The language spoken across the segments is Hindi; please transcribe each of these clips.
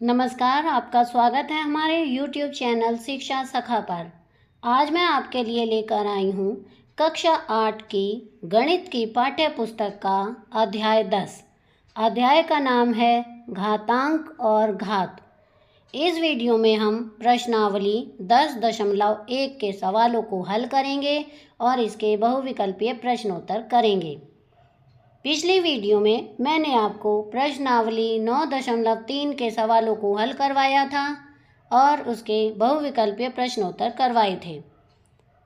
नमस्कार, आपका स्वागत है हमारे YouTube चैनल शिक्षा सखा पर। आज मैं आपके लिए लेकर आई हूँ कक्षा 8 की गणित की पाठ्य पुस्तक का अध्याय 10। अध्याय का नाम है घातांक और घात। इस वीडियो में हम प्रश्नावली 10.1 के सवालों को हल करेंगे और इसके बहुविकल्पीय प्रश्नोत्तर करेंगे। पिछली वीडियो में मैंने आपको प्रश्नावली 9.3 के सवालों को हल करवाया था और उसके बहुविकल्पीय प्रश्नोत्तर करवाए थे।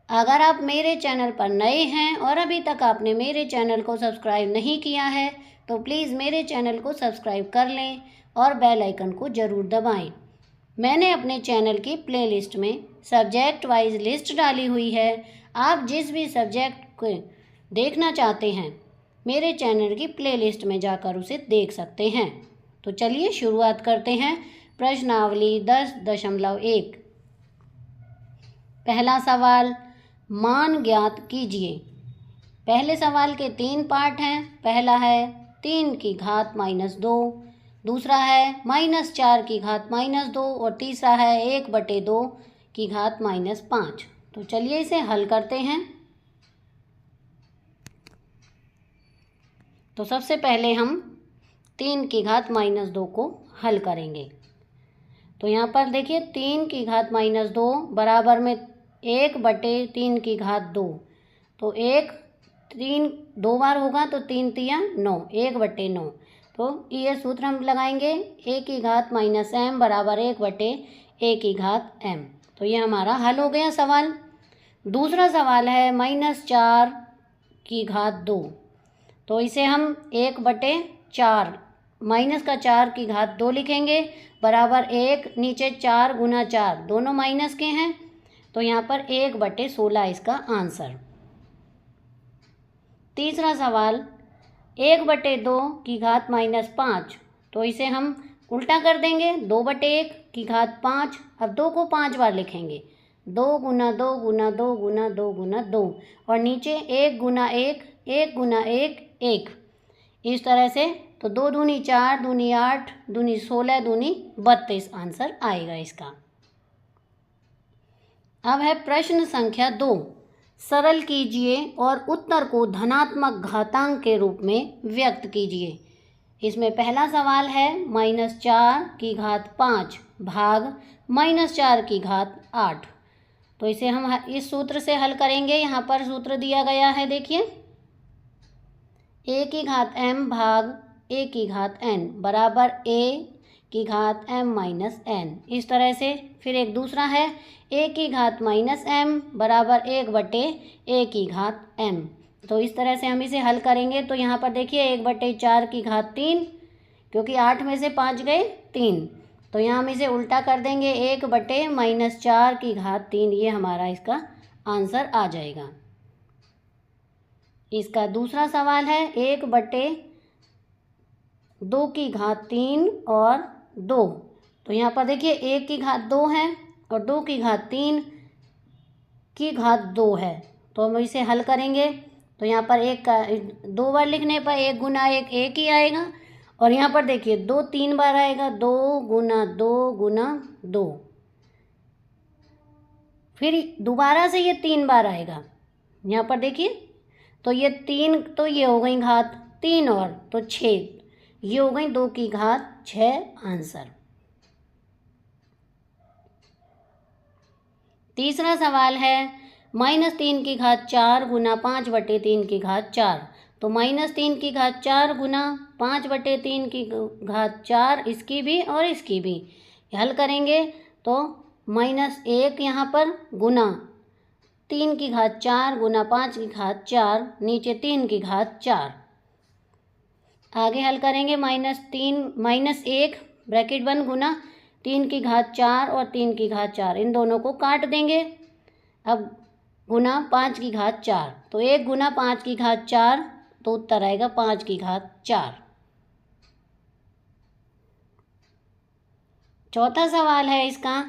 अगर आप मेरे चैनल पर नए हैं और अभी तक आपने मेरे चैनल को सब्सक्राइब नहीं किया है तो प्लीज़ मेरे चैनल को सब्सक्राइब कर लें और बेल आइकन को ज़रूर दबाएं। मैंने अपने चैनल की प्लेलिस्ट में सब्जेक्ट वाइज लिस्ट डाली हुई है। आप जिस भी सब्जेक्ट को देखना चाहते हैं मेरे चैनल की प्लेलिस्ट में जाकर उसे देख सकते हैं। तो चलिए शुरुआत करते हैं प्रश्नावली 10.1। पहला सवाल, मान ज्ञात कीजिए। पहले सवाल के 3 पार्ट हैं। पहला है 3 की घात -2, दूसरा है -4 की घात -2 और तीसरा है 1/2 की घात -5। तो चलिए इसे हल करते हैं। तो सबसे पहले हम 3 की घात -2 को हल करेंगे। तो यहाँ पर देखिए 3 की घात -2 बराबर में 1/3 की घात 2। तो 3 2 बार होगा तो 3 तिया 9, 1/9। तो ये सूत्र हम लगाएंगे, a की घात -m बराबर 1/a की घात m। तो ये हमारा हल हो गया सवाल। दूसरा सवाल है -4 की घात 2। तो इसे हम 1/4 माइनस का 4 की घात 2 लिखेंगे बराबर 1 नीचे 4 गुना 4 दोनों माइनस के हैं। तो यहाँ पर 1/16 इसका आंसर। तीसरा सवाल 1/2 की घात -5। तो इसे हम उल्टा कर देंगे, 2/1 की घात 5। अब 2 को 5 बार लिखेंगे, 2 गुना 2 गुना 2 गुना 2 गुना 2 और नीचे 1 गुना 1 1 गुना 1 1। इस तरह से तो 2 दूनी 4 दूनी 8 दूनी 16 दूनी 32 आंसर आएगा इसका। अब है प्रश्न संख्या 2। सरल कीजिए और उत्तर को धनात्मक घातांक के रूप में व्यक्त कीजिए। इसमें पहला सवाल है -4 की घात 5 भाग -4 की घात 8। तो इसे हम इस सूत्र से हल करेंगे। यहाँ पर सूत्र दिया गया है, देखिए, a की घात m भाग a की घात n बराबर a की घात m -n। इस तरह से फिर एक दूसरा है a की घात -m बराबर 1/a की घात m। तो इस तरह से हम इसे हल करेंगे। तो यहाँ पर देखिए 1/4 की घात 3, क्योंकि 8 में से 5 गए 3। तो यहाँ हम इसे उल्टा कर देंगे, 1/-4 की घात 3। ये हमारा इसका आंसर आ जाएगा। इसका दूसरा सवाल है 1/2 की घात 3 और 2। तो यहाँ पर देखिए 1 की घात 2 है और 2 की घात 3 की घात 2 है। तो हम इसे हल करेंगे। तो यहाँ पर 1 का 2 बार लिखने पर 1 गुना 1 1 ही आएगा। और यहाँ पर देखिए 2 3 बार आएगा, 2 गुना 2 गुना 2। फिर दोबारा से ये 3 बार आएगा। यहाँ पर देखिए, तो ये 3, तो ये हो गई घात 3 और तो 6, ये हो गई 2 की घात 6 आंसर। तीसरा सवाल है -3 की घात 4 गुना 5/3 की घात 4। तो -3 की घात 4 गुना 5/3 की घात 4, इसकी भी और इसकी भी हल करेंगे। तो -1 यहाँ पर गुना 3 की घात 4 गुना 5 की घात 4 नीचे 3 की घात 4। आगे हल करेंगे -1 ब्रैकेट बंद गुना 3 की घात 4 और 3 की घात 4, इन दोनों को काट देंगे। अब गुना 5 की घात 4। तो 1 गुना 5 की घात 4, तो उत्तर आएगा 5 की घात 4। चौथा सवाल है इसका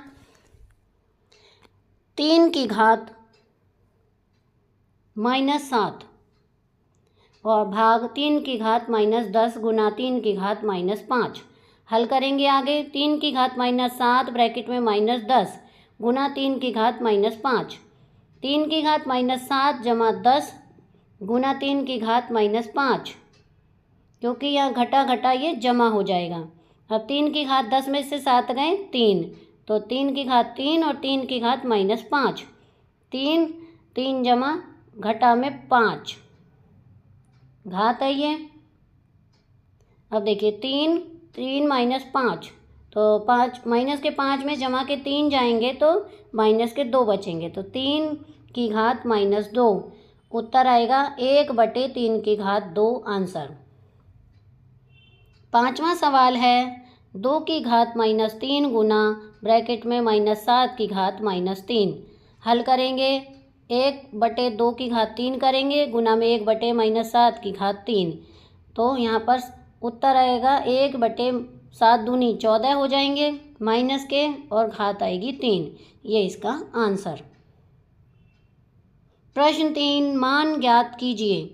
3 की घात -7 और भाग 3 की घात -10 गुना 3 की घात -5। हल करेंगे आगे। 3 की घात -7 ब्रैकेट में -10 गुना 3 की घात -5। 3 की घात -7 जमा 10 गुना 3 की घात -5, क्योंकि यहाँ घटा घटा ये जमा हो जाएगा। अब 3 की घात 10 में से 7 गए 3, तो 3 की घात 3 और 3 की घात -5। 3 3 जमा घटा में 5 घात है ये। अब देखिए 3 3 -5, तो 5 माइनस के 5 में जमा के 3 जाएंगे तो माइनस के 2 बचेंगे, तो 3 की घात -2 उत्तर आएगा 1/3 की घात 2 आंसर। पांचवा सवाल है 2 की घात -3 गुना ब्रैकेट में -7 की घात -3। हल करेंगे। 1/2 की घात 3 करेंगे गुना में 1/-7 की घात 3, तो यहाँ पर उत्तर आएगा 1/7 दूनी 14 हो जाएंगे माइनस के, और घात आएगी 3। ये इसका आंसर। प्रश्न 3 मान ज्ञात कीजिए।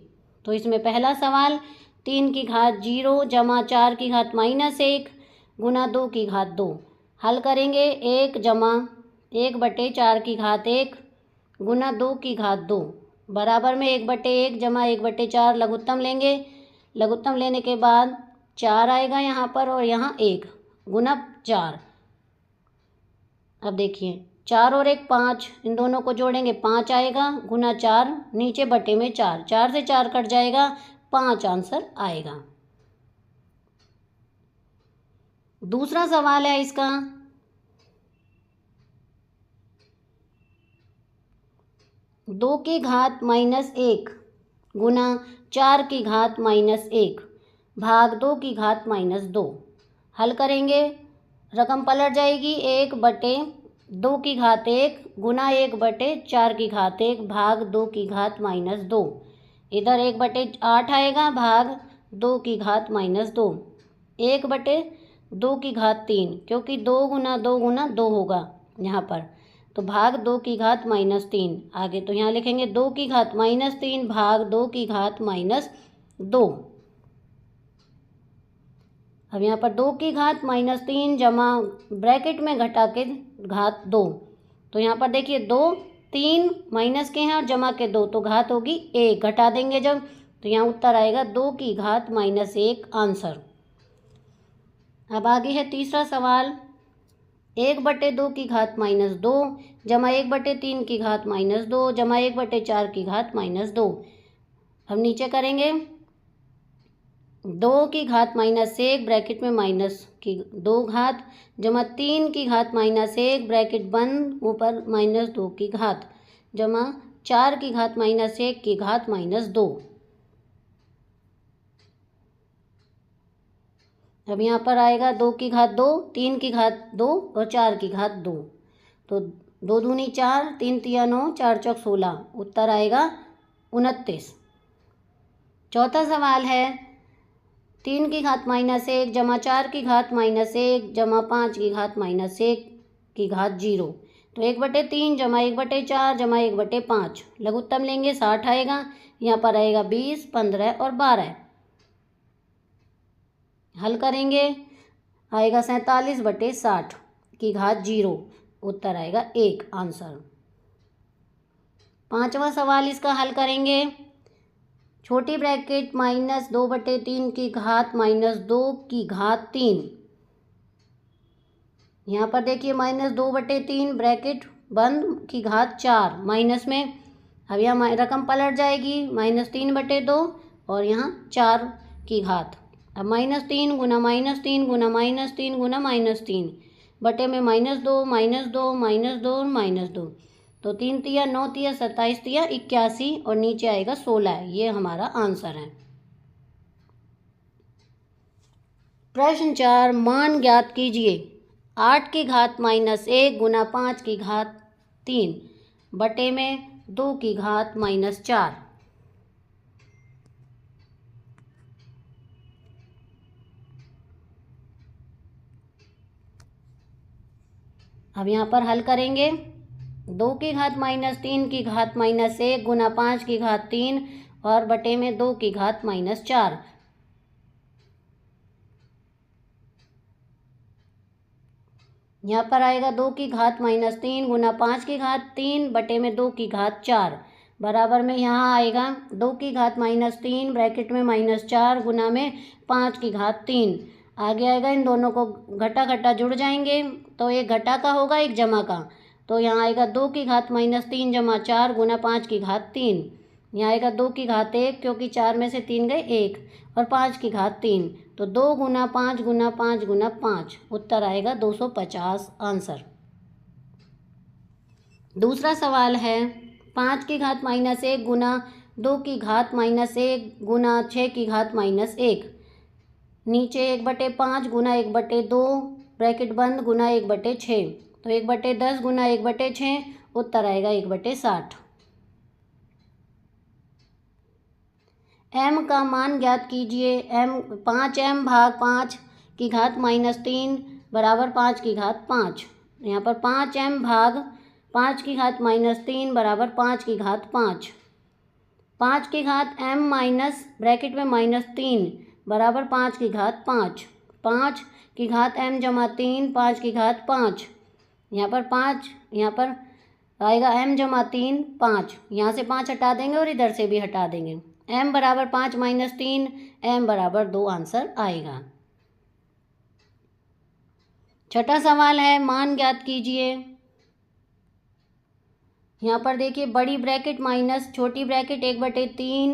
तो इसमें पहला सवाल 3 की घात 0 जमा 4 की घात -1 गुना 2 की घात 2। हल करेंगे। 1 जमा 1/4 की घात 1 गुना 2 की घात 2 बराबर में 1/1 जमा 1/4 लघुत्तम लेंगे। लघुत्तम लेने के बाद 4 आएगा यहाँ पर, और यहाँ 1 गुना 4। अब देखिए 4 और 1 5, इन दोनों को जोड़ेंगे 5 आएगा गुना 4, नीचे बटे में 4, 4 से 4 कट जाएगा, 5 आंसर आएगा। दूसरा सवाल है इसका 2 की घात -1 गुना 4 की घात -1 भाग 2 की घात -2। हल करेंगे। रकम पलट जाएगी। 1/2 की घात 1 गुना 1/4 की घात 1 भाग 2 की घात -2। इधर 1/8 आएगा भाग 2 की घात -2। 1/2 की घात 3, क्योंकि 2 गुना 2 गुना 2 होगा यहाँ पर, तो भाग 2 की घात -3। आगे तो यहाँ लिखेंगे 2 की घात -3 भाग 2 की घात -2। अब यहाँ पर 2 की घात -3 जमा ब्रैकेट में घटा के घात 2, तो यहाँ पर देखिए 2 3 माइनस के हैं और जमा के 2, तो घात होगी 1, घटा देंगे जब, तो यहाँ उत्तर आएगा 2 की घात -1 आंसर। अब आगे है तीसरा सवाल 1/2 की घात -2 जमा 1/3 की घात -2 जमा 1/4 की घात -2। अब नीचे करेंगे। 2 की घात -1 ब्रैकेट में माइनस की 2 घात जमा 3 की घात -1 ब्रैकेट बंद ऊपर -2 की घात जमा 4 की घात -1 की घात -2। अब यहाँ पर आएगा 2 की घात 2, 3 की घात 2 और 4 की घात 2, तो 2 दूनी 4, 3 तिया 9, 4 चौक 16, उत्तर आएगा 29। चौथा सवाल है 3 की घात -1 जमा 4 की घात -1 जमा 5 की घात -1 की घात 0, तो 1/3 जमा 1/4 जमा 1/5 लघुत्तम लेंगे 60 आएगा, यहाँ पर आएगा 20, 15 और 12। हल करेंगे। आएगा 47/60 की घात 0, उत्तर आएगा 1 आंसर। पांचवा सवाल इसका हल करेंगे। छोटी ब्रैकेट -2/3 की घात -2 की घात 3। यहाँ पर देखिए -2/3 ब्रैकेट बंद की घात 4 माइनस में। अब यहाँ रकम पलट जाएगी, -3/2 और यहाँ 4 की घात। अब -3 गुना -3 गुना -3 गुना -3 बटे में -2 -2 -2 -2, तो 3 तिया 9 तिया 27 तिया 81 और नीचे आएगा 16। ये हमारा आंसर है। प्रश्न 4 मान ज्ञात कीजिए। 8 की घात -1 गुना 5 की घात 3 बटे में 2 की घात -4। अब यहाँ पर हल करेंगे। 2 की घात -3 की घात -1 गुना 5 की घात 3 और बटे में 2 की घात -4। यहाँ पर आएगा 2 की घात माइनस 3 गुना 5 की घात 3 बटे में 2 की घात 4 बराबर में यहाँ आएगा 2 की घात माइनस 3 ब्रैकेट में माइनस 4 गुना में 5 की घात 3। आगे आएगा, इन दोनों को घटा घटा जुड़ जाएंगे तो एक घटा का होगा एक जमा का, तो यहाँ आएगा 2 की घात माइनस 3 जमा 4 गुना 5 की घात 3। यहाँ आएगा 2 की घात 1 क्योंकि 4 में से 3 गए 1 और 5 की घात 3, तो 2 गुना 5 गुना 5 गुना 5, उत्तर आएगा 250 आंसर। दूसरा सवाल है 5 की घात माइनस 1 गुना 2 की घात माइनस 1 गुना 6 की घात माइनस 1, नीचे 1/5 गुना 1/2 ब्रैकेट बंद गुना 1/6, तो 1/10 गुना 1/6, उत्तर आएगा 1/60। m का मान ज्ञात कीजिए। m 5m भाग 5 की घात माइनस 3 बराबर 5 की घात 5। यहाँ पर 5m भाग 5 की घात माइनस 3 बराबर 5 की घात 5। 5 की घात m माइनस ब्रैकेट में माइनस 3 बराबर 5 की घात 5। 5 की घात m जमा 3 5 की घात 5। यहाँ पर 5, यहाँ पर आएगा m जमा 3 5, यहाँ से 5 हटा देंगे और इधर से भी हटा देंगे। m बराबर 5 माइनस 3, m बराबर 2 आंसर आएगा। छठा सवाल है मान ज्ञात कीजिए। यहाँ पर देखिए बड़ी ब्रैकेट माइनस छोटी ब्रैकेट 1/3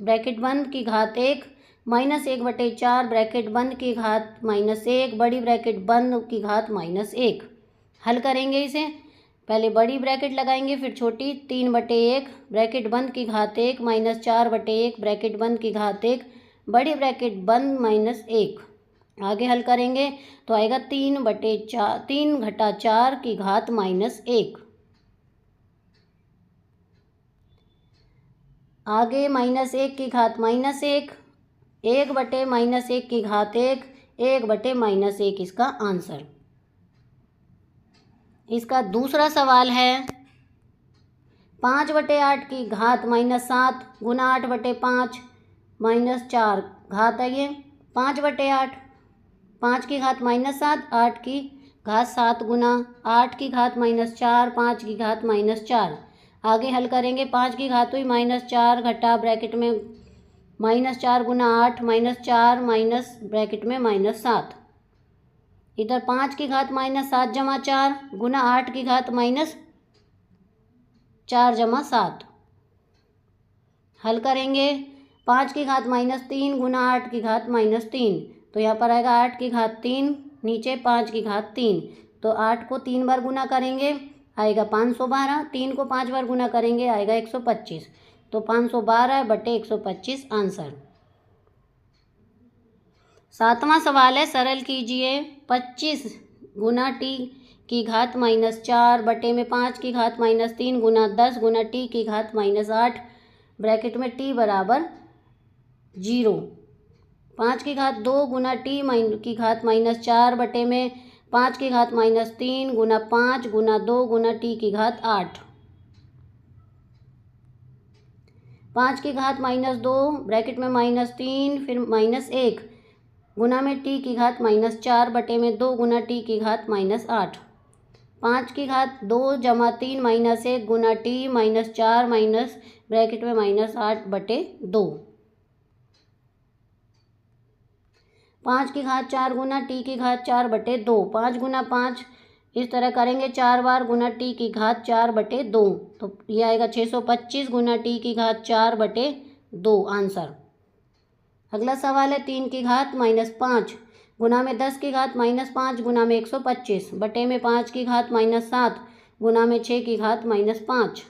ब्रैकेट बंद की घात 1 माइनस 1/4 ब्रैकेट बंद की घात माइनस 1 बड़ी ब्रैकेट बंद की घात माइनस 1। हल करेंगे इसे, पहले बड़ी ब्रैकेट लगाएंगे फिर छोटी, 3/1 ब्रैकेट बंद की घात 1 माइनस 4/1 ब्रैकेट बंद की घात 1 बड़ी ब्रैकेट बंद माइनस 1। आगे हल करेंगे तो आएगा 3/4 3 घटा 4 की घात माइनस 1। आगे माइनस 1 की घात माइनस 1, 1/-1 की घात 1, 1/-1 इसका आंसर। इसका दूसरा सवाल है 5/8 की घात माइनस 7 गुना 8/5 माइनस 4 घात है ये 5/8, 5 की घात माइनस 7 8 की घात 7 गुना 8 की घात माइनस 4 5 की घात माइनस 4। आगे हल करेंगे 5 की घात हुई माइनस 4 घटा ब्रैकेट में माइनस 4 गुना 8 माइनस 4 माइनस ब्रैकेट में माइनस 7, इधर 5 की घात माइनस 7 जमा 4 गुना 8 की घात माइनस 4 जमा 7। हल करेंगे 5 की घात माइनस 3 गुना 8 की घात माइनस 3, तो यहाँ पर आएगा 8 की घात 3 नीचे 5 की घात 3, तो 8 को 3 बार गुना करेंगे आएगा 512, 3 को 5 बार गुना करेंगे आएगा 125, तो 512/125 आंसर। सातवां सवाल है सरल कीजिए। 25 गुना टी की घात माइनस 4 बटे में 5 की घात माइनस 3 गुना 10 गुना टी की घात माइनस 8 ब्रैकेट में टी बराबर 0। 5 की घात 2 गुना टी की घात माइनस 4 बटे में 5 की घात माइनस 3 गुना 5 गुना 2 गुना टी की घात 8। 5 की घात माइनस 2 ब्रैकेट में माइनस 3 फिर माइनस 1 गुना में टी की घात माइनस 4 बटे में 2 गुना टी की घात माइनस 8। 5 की घात 2 जमा 3 माइनस 1 गुना टी माइनस 4 माइनस ब्रैकेट में माइनस 8/2। 5 की घात 4 गुना टी की घात 4/2, 5 गुना 5 इस तरह करेंगे 4 बार गुना टी की घात 4/2, तो ये आएगा 625 गुना टी की घात 4/2 आंसर। अगला सवाल है 3 की घात माइनस 5 गुना में 10 की घात माइनस 5 गुना में 125 बटे में 5 की घात माइनस 7 गुना में 6 की घात माइनस 5।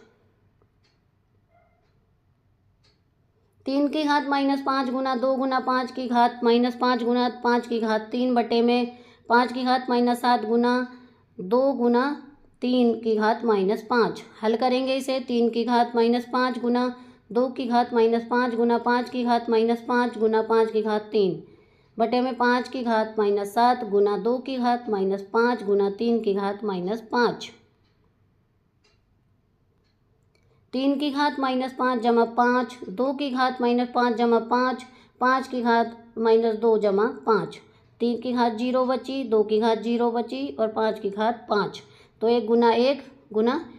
3 की घात माइनस 5 गुना 2 गुना 5 की घात माइनस 5 गुना 5 की घात 3 बटे में 5 की घात माइनस 7 गुना 2 गुना 3 की घात माइनस 5। हल करेंगे इसे 3 की घात माइनस 5 गुना 2 की घात माइनस 5 गुना 5 की घात माइनस 5 गुना 5 की घात 3 बटे में 5 की घात माइनस 7 गुना 2 की घात माइनस 5 गुना 3 की घात माइनस 5। 3 की घात माइनस 5 जमा 5, 2 की घात माइनस 5 जमा 5, 5 की घात माइनस 2 जमा 5, 3 की घात 0 बची, 2 की घात 0 बची और 5 की घात 5। तो 1 गुना 1 गुना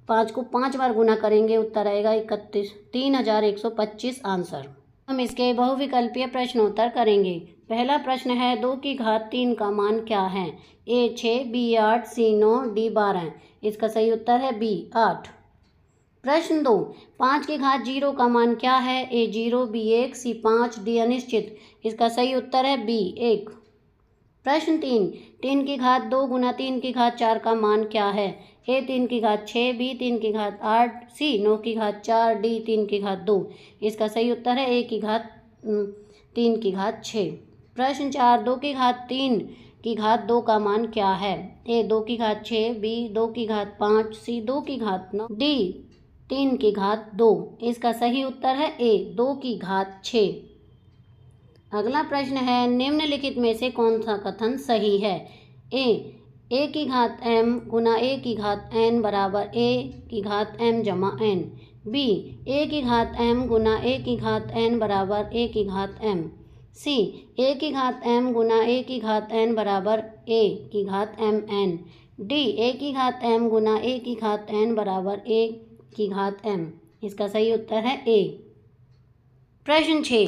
5 को 5 बार गुना करेंगे, उत्तर आएगा 3125 आंसर। हम इसके बहुविकल्पीय प्रश्नोत्तर करेंगे। पहला प्रश्न है 2 की घात 3 का मान क्या है? ए 6, बी 8, सी 9, डी 12। इसका सही उत्तर है बी 8। प्रश्न 2, 5 की घात 0 का मान क्या है? ए 0, बी 1, सी 5, डी अनिश्चित। इसका सही उत्तर है बी 1। प्रश्न 3, 3 की घात 2 गुना 3 की घात 4 का मान क्या है? ए 3 की घात 6, बी 3 की घात 8, सी 9 की घात 4, डी 3 की घात 2। इसका सही उत्तर है ए की घात 3 की घात 6। प्रश्न 4, 2 की घात 3 की घात 2 का मान क्या है? ए 2 की घात 6, बी 2 की घात 5, सी 2 की घात 9, डी 3 की घात 2। इसका सही उत्तर है ए 2 की घात 6। अगला प्रश्न है निम्नलिखित में से कौन सा कथन सही है? ए की घात m गुना ए की घात n बराबर ए की घात m जमा n। बी ए की घात m गुना ए की घात n बराबर ए की घात m। सी ए की घात m गुना ए की घात n बराबर ए की घात m n। डी ए की घात m गुना ए की घात n बराबर ए की घात m। इसका सही उत्तर है ए। प्रश्न 6,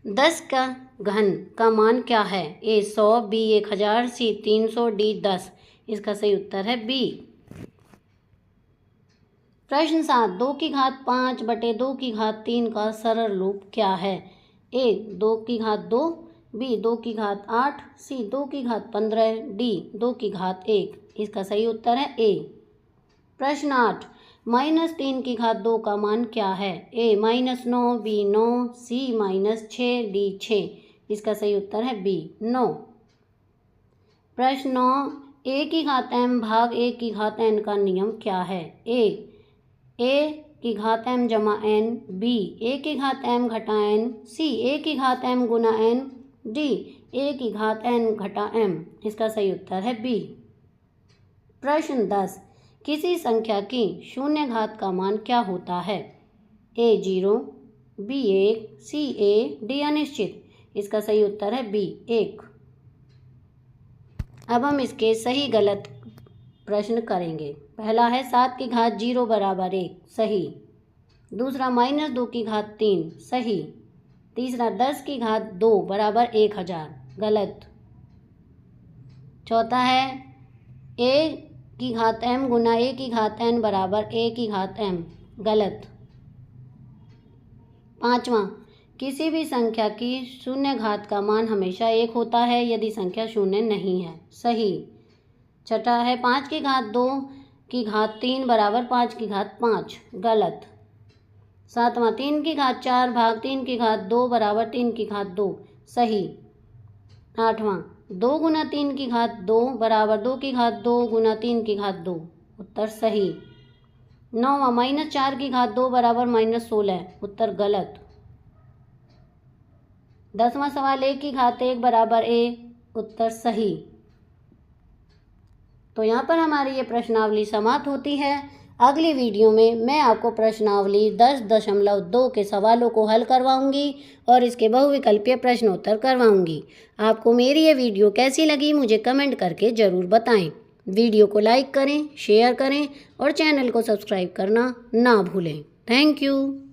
10 का घन का मान क्या है? ए 100, बी 1000, सी 300, डी 10। इसका सही उत्तर है बी। प्रश्न 7, 2 की घात 5 बटे 2 की घात 3 का सरल रूप क्या है? ए 2 की घात 2, बी 2 की घात 8, सी 2 की घात 15, डी 2 की घात 1। इसका सही उत्तर है ए। प्रश्न 8, -3 की घात 2 का मान क्या है? ए -9, बी 9, सी -6, डी 6। इसका सही उत्तर है बी 9। प्रश्न 9, ए की घात m भाग ए की घात n का नियम क्या है? ए की घात m जमा n, बी ए की घात m घटा n, सी ए की घात m Guna n, D A की घात n घटा m। इसका सही उत्तर है बी। प्रश्न 10, किसी संख्या की शून्य घात का मान क्या होता है? ए 0, बी 1, सी a, डी अनिश्चित। इसका सही उत्तर है बी 1। अब हम इसके सही गलत प्रश्न करेंगे। पहला है 7 की घात 0 बराबर 1, सही। दूसरा -2 की घात 3, सही। तीसरा 10 की घात 2 बराबर 1000, गलत। चौथा है ए की घात m गुना ए की घात n बराबर ए की घात m, गलत। पांचवा, किसी भी संख्या की शून्य घात का मान हमेशा 1 होता है यदि संख्या शून्य नहीं है, सही। छठा है 5 की घात 2 की घात 3 बराबर 5 की घात 5, गलत। सातवां, 3 की घात 4 भाग 3 की घात 2 बराबर 3 की घात 2, सही। आठवां, 2 गुना 3 की घात 2 बराबर 2 की घात 2 गुना 3 की घात 2, उत्तर सही। नौवां, -4 की घात 2 बराबर -16, उत्तर गलत। 10वां सवाल 1 की घात 1 बराबर a, उत्तर सही। तो यहाँ पर हमारी ये प्रश्नावली समाप्त होती है। अगली वीडियो में मैं आपको प्रश्नावली 10.2 के सवालों को हल करवाऊंगी और इसके बहुविकल्पीय प्रश्नोत्तर करवाऊंगी। आपको मेरी ये वीडियो कैसी लगी मुझे कमेंट करके ज़रूर बताएं। वीडियो को लाइक करें, शेयर करें और चैनल को सब्सक्राइब करना ना भूलें। Thank you.